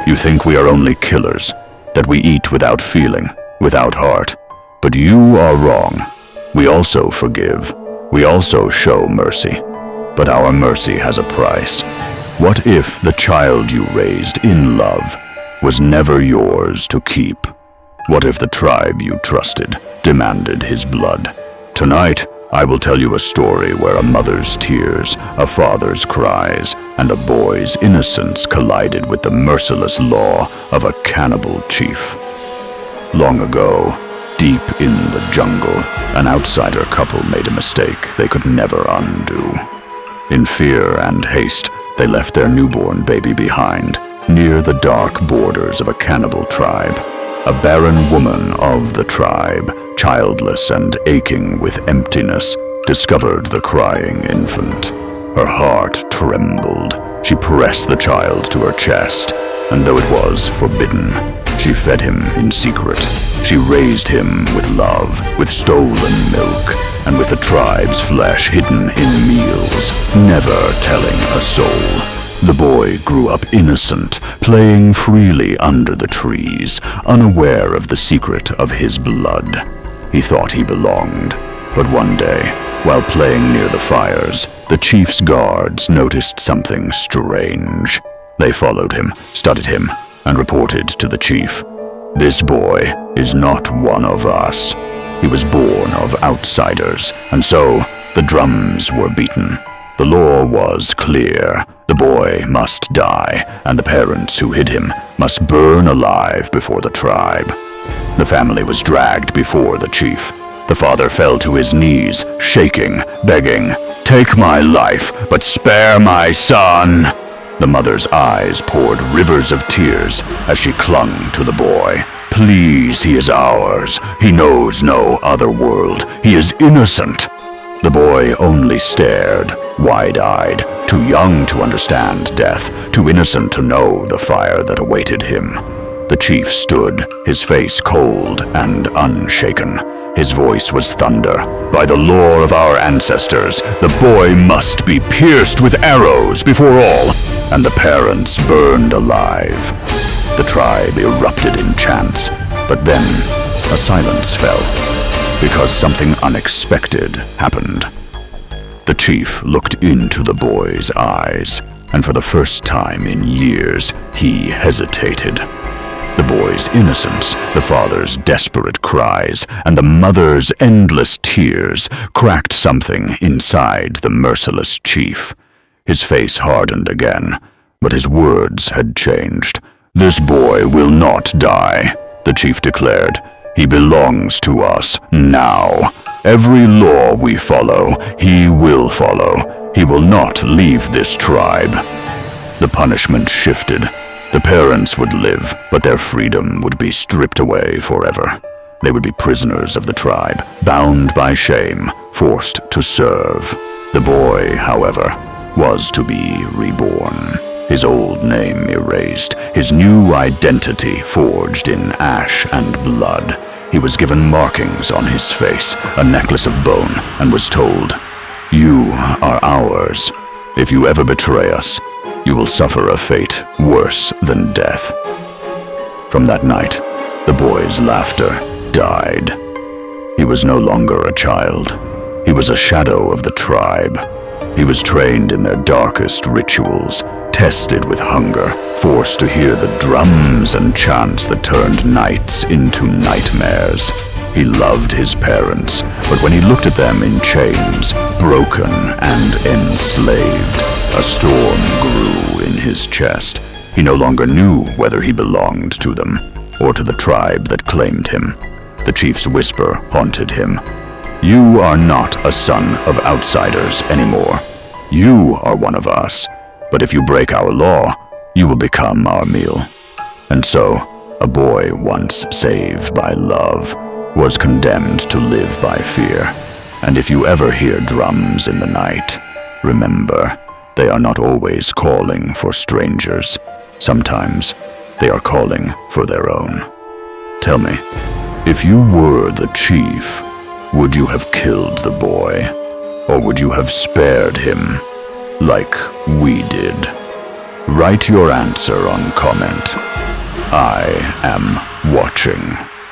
You think we are only killers, that we eat without feeling, without heart. But you are wrong. We also forgive. We also show mercy. But our mercy has a price. What if the child you raised in love was never yours to keep? What if the tribe you trusted demanded his blood? Tonight, I will tell you a story where a mother's tears, a father's cries, and a boy's innocence collided with the merciless law of a cannibal chief. Long ago, deep in the jungle, an outsider couple made a mistake they could never undo. In fear and haste, they left their newborn baby behind, near the dark borders of a cannibal tribe. A barren woman of the tribe, childless and aching with emptiness, discovered the crying infant. Her heart trembled. She pressed the child to her chest, and though it was forbidden, she fed him in secret. She raised him with love, with stolen milk, and with the tribe's flesh hidden in meals, never telling a soul. The boy grew up innocent, playing freely under the trees, unaware of the secret of his blood. He thought he belonged, but one day, while playing near the fires, the chief's guards noticed something strange. They followed him, studied him, and reported to the chief. This boy is not one of us. He was born of outsiders, and so the drums were beaten. The law was clear. The boy must die, and the parents who hid him must burn alive before the tribe. The family was dragged before the chief. The father fell to his knees, shaking, begging, "Take my life, but spare my son." The mother's eyes poured rivers of tears as she clung to the boy. "Please, he is ours. He knows no other world. He is innocent." The boy only stared, wide-eyed, too young to understand death, too innocent to know the fire that awaited him. The chief stood, his face cold and unshaken. His voice was thunder. "By the lore of our ancestors, the boy must be pierced with arrows before all," and the parents burned alive. The tribe erupted in chants, but then a silence fell, because something unexpected happened. The chief looked into the boy's eyes, and for the first time in years, he hesitated. The boy's innocence, the father's desperate cries, and the mother's endless tears cracked something inside the merciless chief. His face hardened again, but his words had changed. "This boy will not die," the chief declared. "He belongs to us now. Every law we follow, he will follow. He will not leave this tribe." The punishment shifted. The parents would live, but their freedom would be stripped away forever. They would be prisoners of the tribe, bound by shame, forced to serve. The boy, however, was to be reborn. His old name erased, his new identity forged in ash and blood. He was given markings on his face, a necklace of bone, and was told, "You are ours. If you ever betray us, you will suffer a fate worse than death." From that night, the boy's laughter died. He was no longer a child. He was a shadow of the tribe. He was trained in their darkest rituals, tested with hunger, forced to hear the drums and chants that turned nights into nightmares. He loved his parents, but when he looked at them in chains, broken and enslaved, a storm grew in his chest. He no longer knew whether he belonged to them, or to the tribe that claimed him. The chief's whisper haunted him. "You are not a son of outsiders anymore. You are one of us, but if you break our law, you will become our meal." And so, a boy once saved by love was condemned to live by fear. And if you ever hear drums in the night, remember, they are not always calling for strangers. Sometimes they are calling for their own. Tell me, if you were the chief, would you have killed the boy? Or would you have spared him, like we did? Write your answer on comment. I am watching.